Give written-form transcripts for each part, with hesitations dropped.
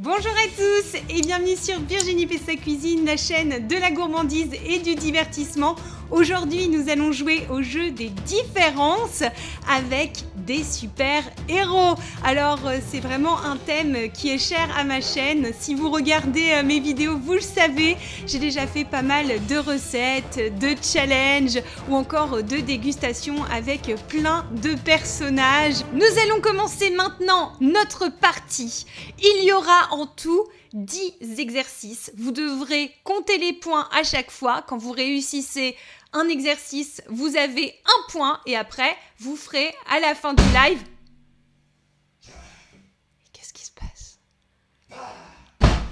Bonjour à tous et bienvenue sur Virginie fait sa cuisine, la chaîne de la gourmandise et du divertissement. Aujourd'hui, nous allons jouer au jeu des différences avec des super-héros. Alors, c'est vraiment un thème qui est cher à ma chaîne. Si vous regardez mes vidéos, vous le savez, j'ai déjà fait pas mal de recettes, de challenges ou encore de dégustations avec plein de personnages. Nous allons commencer maintenant notre partie. Il y aura en tout 10 exercices. Vous devrez compter les points à chaque fois. Quand vous réussissez un exercice, vous avez un point et après, vous ferez à la fin du live. Qu'est-ce qui se passe?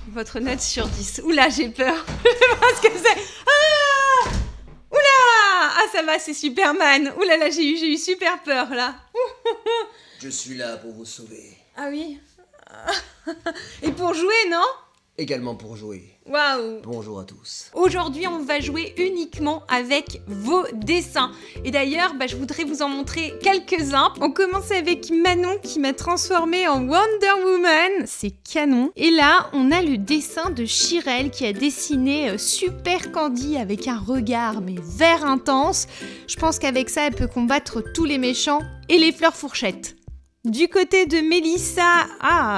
Votre note sur 10. Oula, j'ai peur. Je sais pas ce que c'est. Ah! Oula! Ah, ça va, c'est Superman. Oula, là, j'ai eu super peur, là. Je suis là pour vous sauver. Ah oui. Et pour jouer, non? Également pour jouer. Waouh! Bonjour à tous. Aujourd'hui, on va jouer uniquement avec vos dessins. Et d'ailleurs, je voudrais vous en montrer quelques-uns. On commence avec Manon qui m'a transformée en Wonder Woman. C'est canon. Et là, on a le dessin de Chirel qui a dessiné Super Candy avec un regard mais vert intense. Je pense qu'avec ça, elle peut combattre tous les méchants et les fleurs fourchettes. Du côté de Mélissa,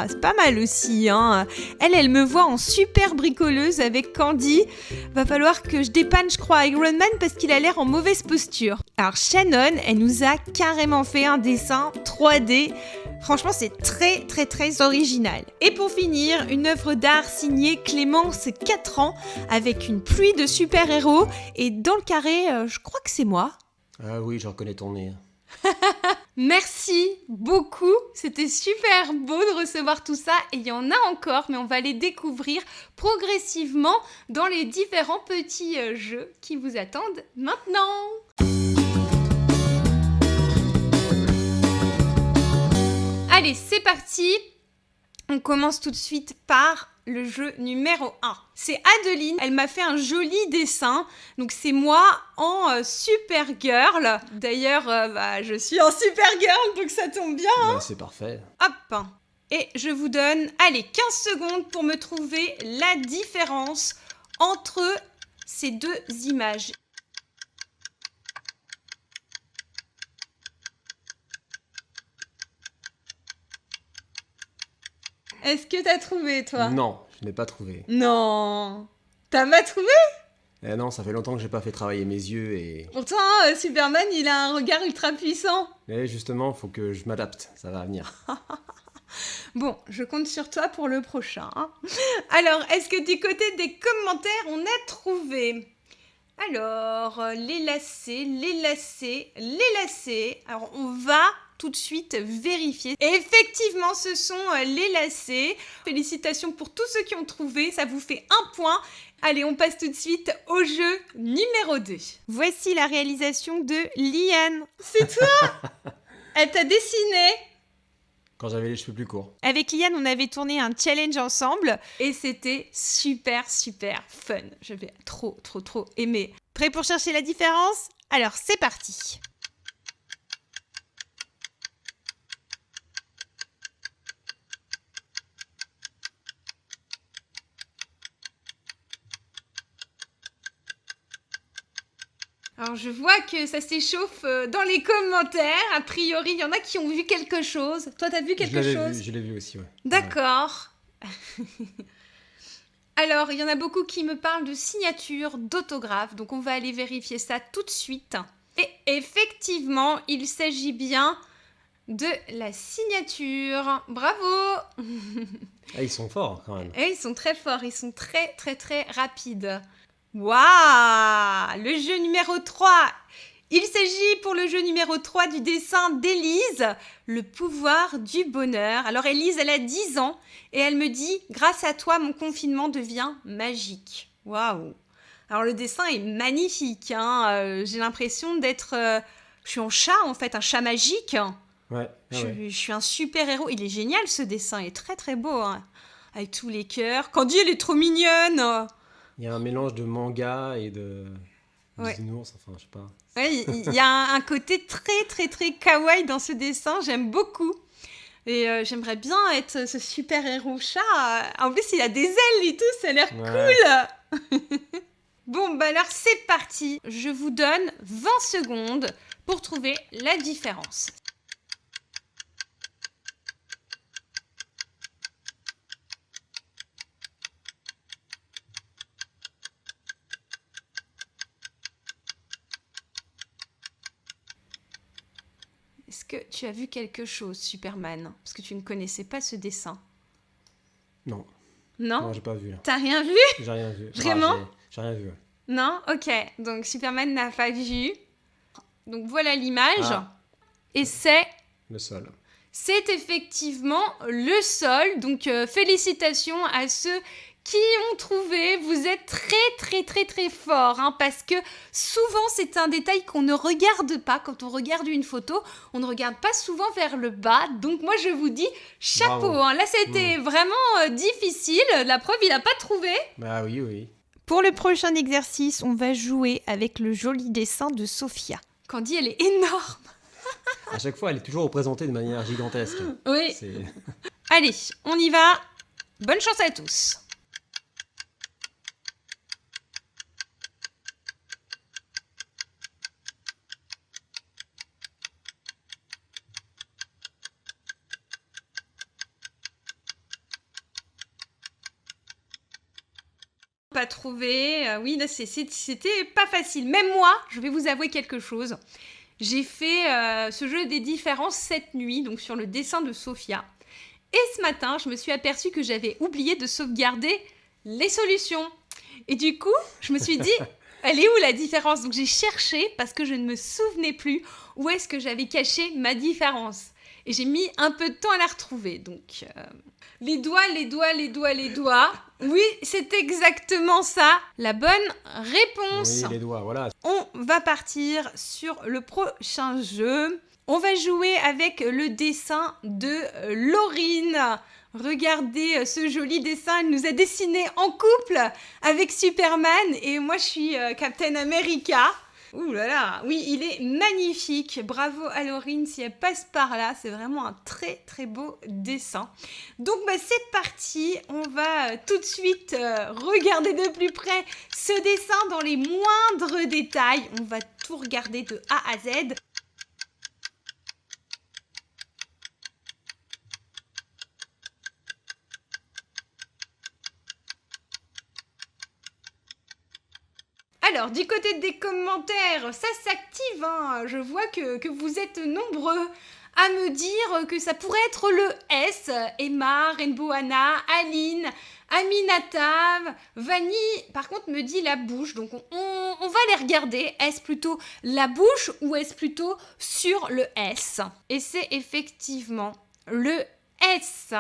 c'est pas mal aussi, hein. Elle me voit en super bricoleuse avec Candy. Va falloir que je dépanne, je crois, Iron Man parce qu'il a l'air en mauvaise posture. Alors Shannon, elle nous a carrément fait un dessin 3D. Franchement, c'est très original. Et pour finir, une œuvre d'art signée Clémence 4 ans avec une pluie de super-héros. Et dans le carré, je crois que c'est moi. Ah oui, je reconnais ton nez. Merci beaucoup, c'était super beau de recevoir tout ça et il y en a encore mais on va les découvrir progressivement dans les différents petits jeux qui vous attendent maintenant. Allez, c'est parti. On commence tout de suite par le jeu numéro 1. C'est Adeline, elle m'a fait un joli dessin. Donc c'est moi en Supergirl. D'ailleurs, je suis en Supergirl, donc ça tombe bien. Hein. C'est parfait. Hop. Et je vous donne, 15 secondes pour me trouver la différence entre ces deux images. Est-ce que t'as trouvé, toi? Non, je n'ai pas trouvé. Non. T'as pas trouvé? Non, ça fait longtemps que j'ai pas fait travailler mes yeux et... Pourtant, Superman, il a un regard ultra puissant. Mais justement, faut que je m'adapte, ça va venir. Bon, je compte sur toi pour le prochain. Hein. Alors, est-ce que du côté des commentaires, on a trouvé? Alors, les lacets. Alors, on va tout de suite vérifier. Et effectivement, ce sont les lacets. Félicitations pour tous ceux qui ont trouvé, ça vous fait un point. Allez, on passe tout de suite au jeu numéro 2. Voici la réalisation de Liane. C'est toi? Elle t'a dessiné. Quand j'avais les cheveux plus courts. Avec Liane, on avait tourné un challenge ensemble et c'était super fun. Je vais trop aimer. Prêt pour chercher la différence? Alors, c'est parti. Alors, je vois que ça s'échauffe dans les commentaires. A priori, il y en a qui ont vu quelque chose. Toi, t'as vu quelque chose? Je l'ai vu aussi, ouais. D'accord. Alors, il y en a beaucoup qui me parlent de signature, d'autographe. Donc, on va aller vérifier ça tout de suite. Et effectivement, il s'agit bien de la signature. Bravo. Ils sont forts, quand même. Et ils sont très forts. Ils sont très rapides. Waouh! Le jeu numéro 3. Il s'agit pour le jeu numéro 3 du dessin d'Élise, le pouvoir du bonheur. Alors Élise, elle a 10 ans et elle me dit « Grâce à toi, mon confinement devient magique. » Waouh! Alors le dessin est magnifique. Hein. J'ai l'impression d'être... je suis en chat en fait, un chat magique. Ouais. Je suis un super-héros. Il est génial ce dessin, il est très beau. Hein. Avec tous les cœurs. Candy, elle est trop mignonne. Il y a un mélange de manga et de... bisounours, enfin, je sais pas. Ouais, il y a un côté très kawaii dans ce dessin, j'aime beaucoup. Et j'aimerais bien être ce super-héros chat. En plus, il a des ailes et tout, ça a l'air cool. Bon, bah alors c'est parti. Je vous donne 20 secondes pour trouver la différence. Est-ce que tu as vu quelque chose, Superman? Parce que tu ne connaissais pas ce dessin. Non. Non? Non, j'ai pas vu là. T'as rien vu? J'ai rien vu. Vraiment? J'ai rien vu. Ouais. Non? Ok. Donc Superman n'a pas vu. Donc voilà l'image. Et c'est... Le sol. C'est effectivement le sol. Donc félicitations à ceux qui ont trouvé. Vous êtes très forts. Hein, parce que souvent c'est un détail qu'on ne regarde pas. Quand on regarde une photo, on ne regarde pas souvent vers le bas. Donc moi je vous dis chapeau. Hein. Là c'était vraiment difficile. La preuve, il n'a pas trouvé. Bah oui. Pour le prochain exercice, on va jouer avec le joli dessin de Sophia. Candy, elle est énorme. À chaque fois, elle est toujours représentée de manière gigantesque. Oui. Allez, on y va. Bonne chance à tous. Pas trouvé. Oui, là, c'était pas facile. Même moi, je vais vous avouer quelque chose. J'ai fait ce jeu des différences cette nuit, donc sur le dessin de Sophia. Et ce matin, je me suis aperçue que j'avais oublié de sauvegarder les solutions. Et du coup, je me suis dit, elle est où la différence? Donc j'ai cherché parce que je ne me souvenais plus où est-ce que j'avais caché ma différence. Et j'ai mis un peu de temps à la retrouver. Donc, les doigts. Oui, c'est exactement ça. La bonne réponse. Oui, les doigts, voilà. On va partir sur le prochain jeu. On va jouer avec le dessin de Laurine. Regardez ce joli dessin. Elle nous a dessiné en couple avec Superman. Et moi, je suis Captain America. Ouh là là, oui, il est magnifique. Bravo à Laurine, si elle passe par là, c'est vraiment un très beau dessin. Donc c'est parti, on va tout de suite regarder de plus près ce dessin dans les moindres détails. On va tout regarder de A à Z. Alors, du côté des commentaires, ça s'active, hein. Je vois que vous êtes nombreux à me dire que ça pourrait être le S. Emma, Rainbow Anna, Aline, Aminata, Vanny, par contre, me dit la bouche. Donc, on va les regarder. Est-ce plutôt la bouche ou est-ce plutôt sur le S? Et c'est effectivement le S.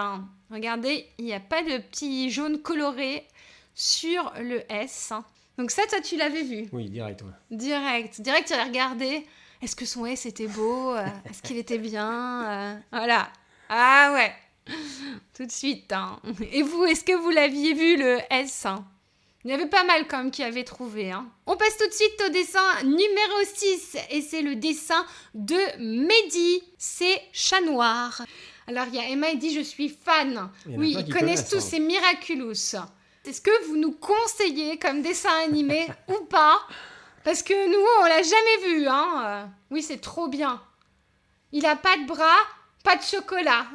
Regardez, il n'y a pas de petit jaune coloré sur le S. Donc ça, toi, tu l'avais vu? Oui, direct, ouais. Direct, tu l'as regardé. Est-ce que son S était beau? Est-ce qu'il était bien? Voilà. Ah ouais. Tout de suite. Hein. Et vous, est-ce que vous l'aviez vu, le S? Il y avait pas mal quand même qui avaient trouvé. Hein. On passe tout de suite au dessin numéro 6. Et c'est le dessin de Mehdi. C'est Chat Noir. Alors, il y a Emma, elle dit « Je suis fan ». Oui, ils connaissent tous, c'est Miraculous. Est-ce que vous nous conseillez comme dessin animé ou pas? Parce que nous, on l'a jamais vu. Hein. Oui, c'est trop bien. Il a pas de bras, pas de chocolat.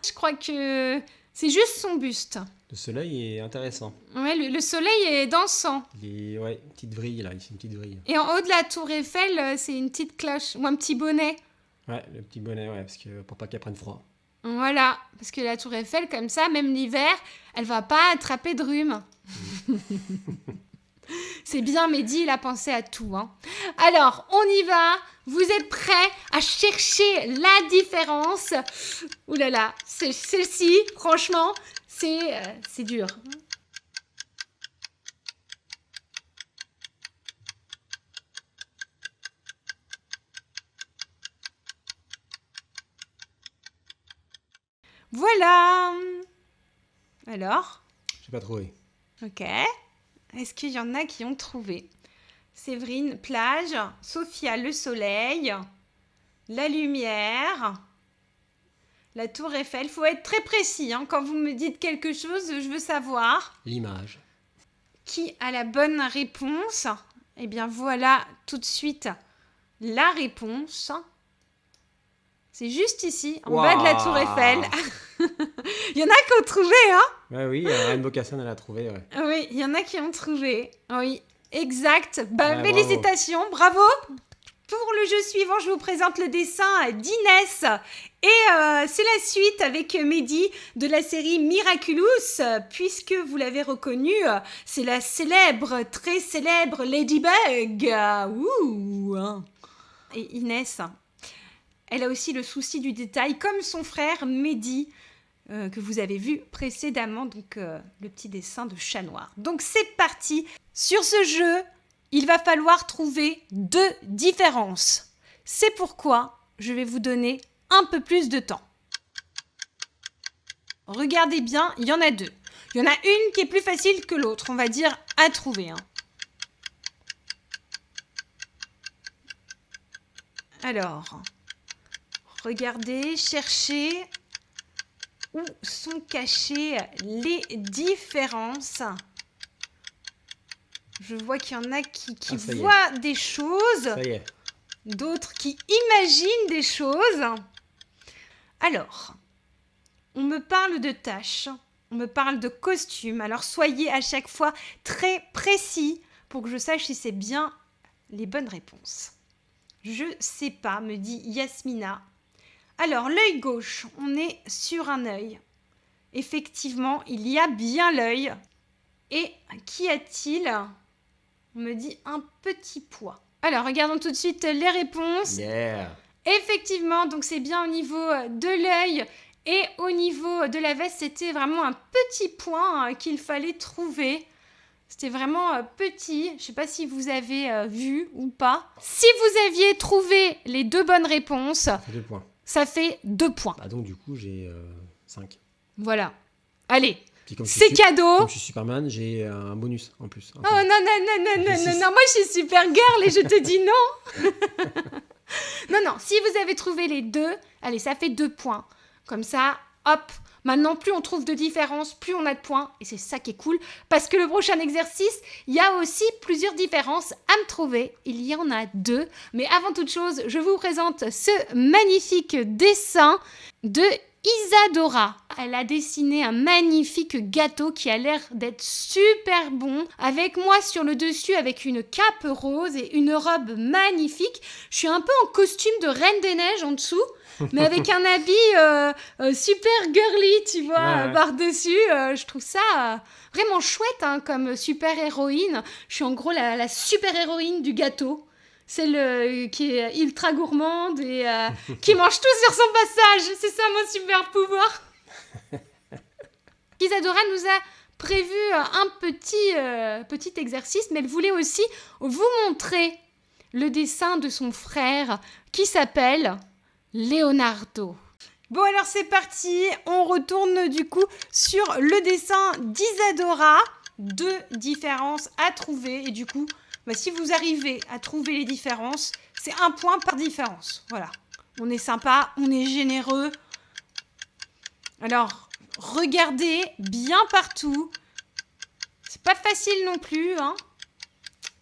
Je crois que c'est juste son buste. Le soleil est intéressant. Ouais, le soleil est dansant. Ouais, une petite vrille là, ici une petite vrille. Et en haut de la tour Eiffel, c'est une petite cloche ou un petit bonnet. Ouais, le petit bonnet, ouais, parce que pour pas qu'elle prenne froid. Voilà, parce que la tour Eiffel, comme ça, même l'hiver, elle va pas attraper de rhume. C'est bien, Mehdi, il a pensé à tout. Hein. Alors, on y va. Vous êtes prêts à chercher la différence? Ouh là là, celle-ci, franchement, c'est dur. Voilà. Alors? J'ai pas trouvé. Ok. Est-ce qu'il y en a qui ont trouvé? Séverine, plage. Sophia, le soleil. La lumière. La tour Eiffel. Faut être très précis. Hein. Quand vous me dites quelque chose, je veux savoir. L'image. Qui a la bonne réponse? Eh bien, voilà tout de suite la réponse. C'est juste ici, en bas de la tour Eiffel. Il y en a qui ont trouvé, hein? Ouais, oui, Reine Bocassin, elle a trouvé, ouais. Oui, il y en a qui ont trouvé. Oui, exact. Ouais, félicitations, bravo. Pour le jeu suivant, je vous présente le dessin d'Inès. Et c'est la suite avec Mehdi de la série Miraculous, puisque vous l'avez reconnu, c'est la célèbre, très célèbre Ladybug. Ouh. Et Inès, elle a aussi le souci du détail, comme son frère Mehdi, que vous avez vu précédemment, donc le petit dessin de chat noir. Donc c'est parti. Sur ce jeu, il va falloir trouver 2 différences. C'est pourquoi je vais vous donner un peu plus de temps. Regardez bien, il y en a 2. Il y en a une qui est plus facile que l'autre, on va dire, à trouver. Hein. Alors, regardez, cherchez où sont cachées les différences. Je vois qu'il y en a qui voient des choses, ça y est. D'autres qui imaginent des choses. Alors, on me parle de tâches, on me parle de costumes. Alors, soyez à chaque fois très précis pour que je sache si c'est bien les bonnes réponses. Je sais pas, me dit Yasmina. Alors, l'œil gauche, on est sur un œil. Effectivement, il y a bien l'œil. Et qu'y a-t-il? On me dit un petit pois. Alors, regardons tout de suite les réponses. Yeah. Effectivement, donc c'est bien au niveau de l'œil et au niveau de la veste, c'était vraiment un petit point qu'il fallait trouver. C'était vraiment petit. Je ne sais pas si vous avez vu ou pas. Si vous aviez trouvé les 2 bonnes réponses, ça fait 2 points. Ça fait 2 points. Bah donc du coup, j'ai 5. Voilà. Allez. C'est cadeau. Comme je suis Superman, j'ai un bonus en plus. Oh non, moi je suis Supergirl et je te dis non. Non, si vous avez trouvé les 2, allez, ça fait 2 points. Comme ça, hop, maintenant plus on trouve de différences, plus on a de points. Et c'est ça qui est cool, parce que le prochain exercice, il y a aussi plusieurs différences à me trouver. Il y en a 2. Mais avant toute chose, je vous présente ce magnifique dessin de Isadora. Elle a dessiné un magnifique gâteau qui a l'air d'être super bon. Avec moi sur le dessus avec une cape rose et une robe magnifique. Je suis un peu en costume de Reine des Neiges en dessous, mais avec un habit super girly, tu vois, ouais. par-dessus. Je trouve ça vraiment chouette hein, comme super-héroïne. Je suis en gros la super-héroïne du gâteau. Celle qui est ultra gourmande et qui mange tout sur son passage. C'est ça mon super pouvoir. Isadora nous a prévu un petit exercice, mais elle voulait aussi vous montrer le dessin de son frère qui s'appelle Leonardo. Bon alors c'est parti, on retourne du coup sur le dessin d'Isadora. 2 différences à trouver et du coup... si vous arrivez à trouver les différences, c'est 1 point par différence. Voilà. On est sympa, on est généreux. Alors, regardez bien partout. C'est pas facile non plus. Hein.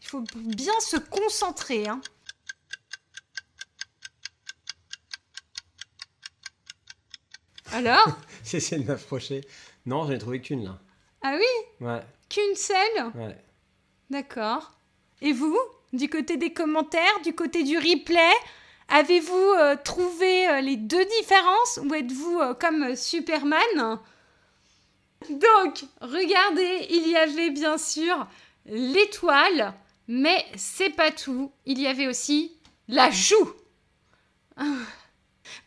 Il faut bien se concentrer. Hein. Alors? J'essaie de m'approcher. Non, j'en ai trouvé qu'une là. Ah oui? Ouais. Qu'une seule? Ouais. D'accord. Et vous, du côté des commentaires, du côté du replay, avez-vous trouvé les 2 différences ou êtes-vous comme Superman? Donc, regardez, il y avait bien sûr l'étoile, mais c'est pas tout. Il y avait aussi la joue.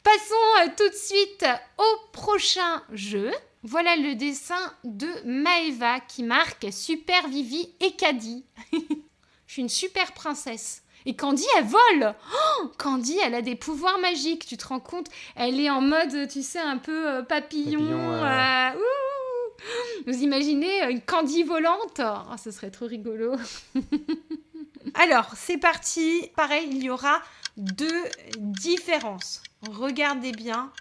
Passons tout de suite au prochain jeu. Voilà le dessin de Maëva qui marque Super Vivi et Caddy. Je suis une super princesse. Et Candy, elle vole. Oh, Candy, elle a des pouvoirs magiques. Tu te rends compte? Elle est en mode, tu sais, un peu papillon. Vous imaginez une Candy volante? Oh, ce serait trop rigolo. Alors, c'est parti. Pareil, il y aura 2 différences. Regardez bien.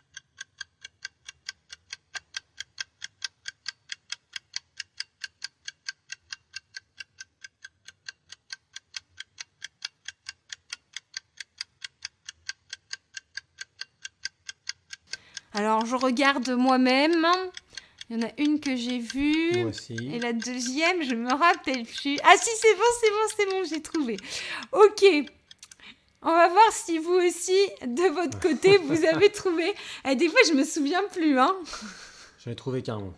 Alors, je regarde moi-même. Il y en a une que j'ai vue. Moi aussi. Et la deuxième, je me rappelle plus. Ah si, c'est bon, j'ai trouvé. Ok. On va voir si vous aussi, de votre côté, vous avez trouvé. Et des fois, je me souviens plus, hein. J'en ai trouvé qu'un, moi.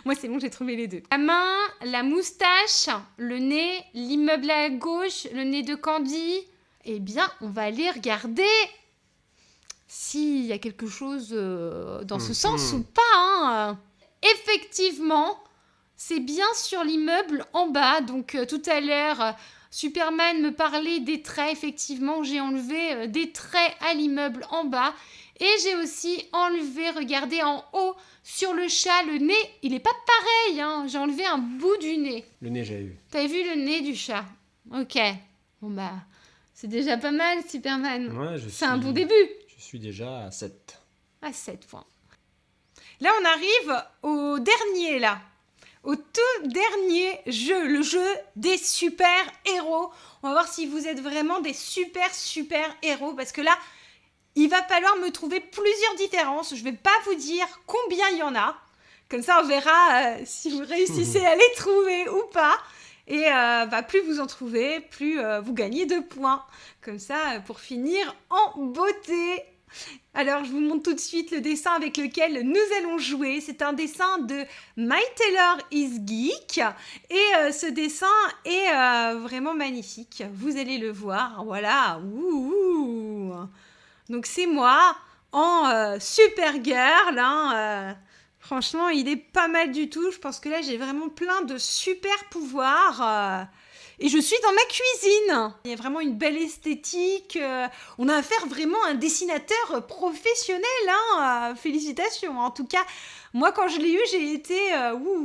Moi, c'est bon, j'ai trouvé les deux. La main, la moustache, le nez, l'immeuble à gauche, le nez de Candy. Eh bien, on va aller regarder s'il y a quelque chose dans ce sens ou pas, hein. Effectivement, c'est bien sur l'immeuble en bas. Donc, tout à l'heure, Superman me parlait des traits. Effectivement, j'ai enlevé des traits à l'immeuble en bas. Et j'ai aussi enlevé, regardez, en haut, sur le chat, le nez. Il n'est pas pareil, hein. J'ai enlevé un bout du nez. Le nez, j'avais vu. T'as vu le nez du chat? Ok. Bon, bah, c'est déjà pas mal, Superman. Ouais, c'est un bon début. Je suis déjà à 7. À 7 points. Là, on arrive au dernier, là. Au tout dernier jeu, le jeu des super-héros. On va voir si vous êtes vraiment des super-héros. Parce que là, il va falloir me trouver plusieurs différences. Je ne vais pas vous dire combien il y en a. Comme ça, on verra si vous réussissez à les trouver ou pas. Et plus vous en trouvez, plus vous gagnez de points. Comme ça, pour finir en beauté. Alors, je vous montre tout de suite le dessin avec lequel nous allons jouer. C'est un dessin de My Taylor is Geek. Et ce dessin est vraiment magnifique. Vous allez le voir. Voilà. Ouh. Donc, c'est moi en Supergirl. Hein, franchement, il est pas mal du tout. Je pense que là, j'ai vraiment plein de super pouvoirs. Et je suis dans ma cuisine. Il y a vraiment une belle esthétique. On a affaire vraiment à un dessinateur professionnel. Hein. Félicitations. En tout cas, moi, quand je l'ai eu, j'ai été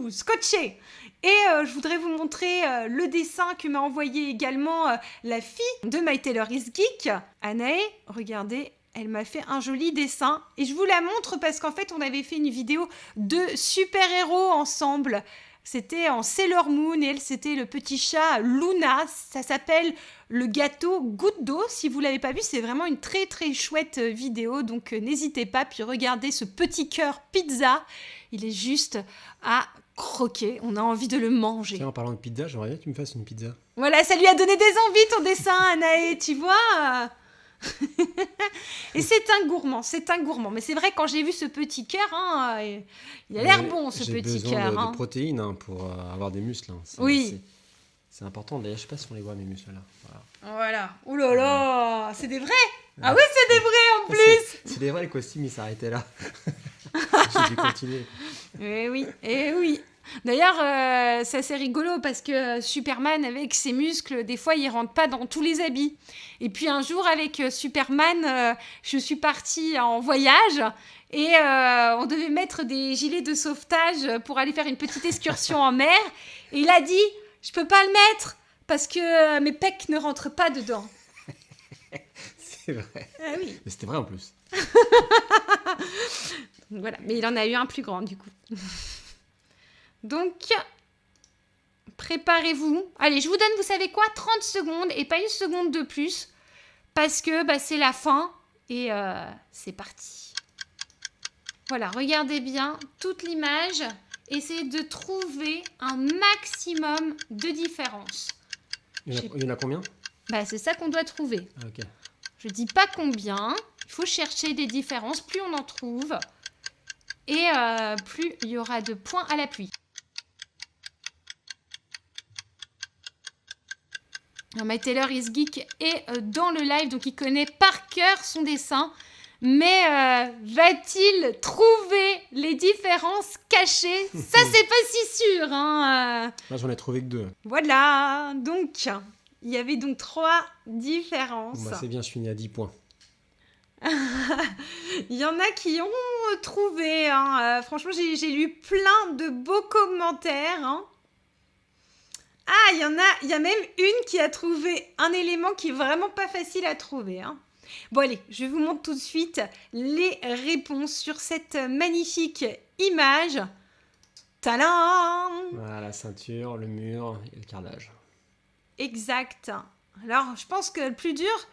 scotchée. Et je voudrais vous montrer le dessin que m'a envoyé également la fille de My Taylor is Geek. Anaë, regardez. Elle m'a fait un joli dessin. Et je vous la montre parce qu'en fait, on avait fait une vidéo de super-héros ensemble. C'était en Sailor Moon et elle, c'était le petit chat Luna. Ça s'appelle le gâteau goutte d'eau. Si vous ne l'avez pas vu, c'est vraiment une très très chouette vidéo. Donc n'hésitez pas. Puis regardez ce petit cœur pizza. Il est juste à croquer. On a envie de le manger. Tiens, en parlant de pizza, j'aimerais bien que tu me fasses une pizza. Voilà, ça lui a donné des envies ton dessin, Anaë. Tu vois et c'est un gourmand. Mais c'est vrai, quand j'ai vu ce petit cœur, hein, il a l'air bon, ce petit cœur. J'ai besoin de protéines hein, pour avoir des muscles. Hein. Oui. C'est important. D'ailleurs, je sais pas si on les voit, mes muscles là. Voilà. Oh là là, c'est des vrais. Ah oui, c'est des vrais en plus. C'est des vrais, le costume, il s'arrêtait là. J'ai dû continuer. Eh oui. D'ailleurs, c'est assez rigolo parce que Superman, avec ses muscles, des fois, il rentre pas dans tous les habits. Et puis un jour, avec Superman, je suis partie en voyage et on devait mettre des gilets de sauvetage pour aller faire une petite excursion en mer. Et il a dit, je peux pas le mettre parce que mes pecs ne rentrent pas dedans. C'est vrai. Ah oui. Mais c'était vrai en plus. Voilà, mais il en a eu un plus grand du coup. Donc, préparez-vous. Allez, je vous donne, vous savez quoi, 30 secondes et pas une seconde de plus. Parce que c'est la fin et c'est parti. Voilà, regardez bien toute l'image. Essayez de trouver un maximum de différences. Il y en a combien ? C'est ça qu'on doit trouver. Ah, ok. Je dis pas combien. Il faut chercher des différences. Plus on en trouve et plus il y aura de points à l'appui. My Taylor is Geek est dans le live, donc il connaît par cœur son dessin. Mais va-t-il trouver les différences cachées ? Ça, c'est pas si sûr. Hein. Là, j'en ai trouvé que 2. Voilà, donc il y avait donc 3 différences. Bon, c'est bien, je finis à 10 points. Il y en a qui ont trouvé. Hein. Franchement, j'ai lu plein de beaux commentaires. Hein. Ah, il y a même une qui a trouvé un élément qui est vraiment pas facile à trouver. Hein. Bon, allez, je vous montre tout de suite les réponses sur cette magnifique image. Tadam ! Voilà, la ceinture, le mur et le carrelage. Exact. Alors, je pense que le plus dur,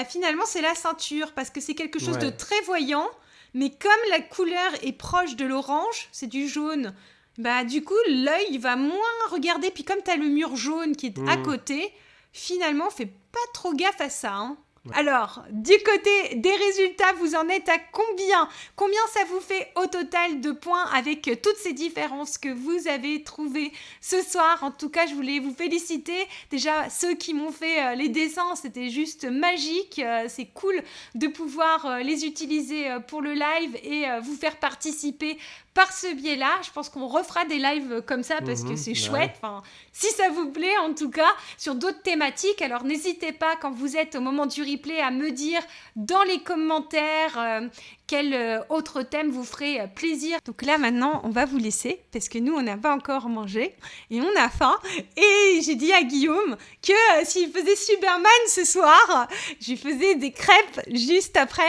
finalement, c'est la ceinture, parce que c'est quelque chose de très voyant, Mais comme la couleur est proche de l'orange, c'est du jaune, bah du coup, l'œil il va moins regarder. Puis comme tu as le mur jaune qui est à côté, finalement, fais pas trop gaffe à ça, hein. Ouais. Alors, du côté des résultats, vous en êtes à combien? Combien ça vous fait au total de points avec toutes ces différences que vous avez trouvées ce soir? En tout cas, je voulais vous féliciter. Déjà, ceux qui m'ont fait les dessins, c'était juste magique. C'est cool de pouvoir les utiliser pour le live et vous faire participer par ce biais-là. Je pense qu'on refera des lives comme ça parce que c'est chouette. Enfin, si ça vous plaît, en tout cas, sur d'autres thématiques. Alors, n'hésitez pas, quand vous êtes au moment du replay, à me dire dans les commentaires quel autre thème vous ferait plaisir. Donc là, maintenant, on va vous laisser parce que nous, on n'a pas encore mangé et on a faim. Et j'ai dit à Guillaume que s'il faisait Superman ce soir, je lui faisais des crêpes juste après.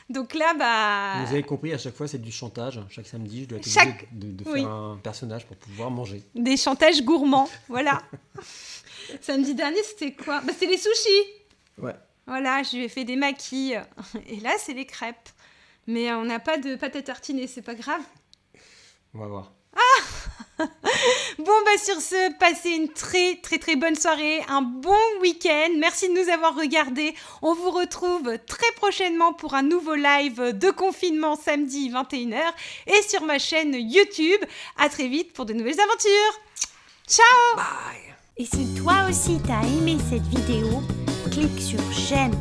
Donc là, bah... Vous avez compris, à chaque fois, c'est du chantage. Chaque samedi, je dois être obligée de faire un personnage pour pouvoir manger. Des chantages gourmands, voilà. Samedi dernier, c'était quoi? Bah, c'était les sushis. Ouais. Voilà, je lui ai fait des maquis. Et là, c'est les crêpes. Mais on n'a pas de pâte à tartiner, c'est pas grave. On va voir. Ah bon, bah sur ce, passez une très très très bonne soirée, un bon week-end. Merci de nous avoir regardés. On vous retrouve très prochainement pour un nouveau live de confinement samedi 21h et sur ma chaîne YouTube. À très vite pour de nouvelles aventures. Ciao. Bye. Et si toi aussi t'as aimé cette vidéo, clique sur j'aime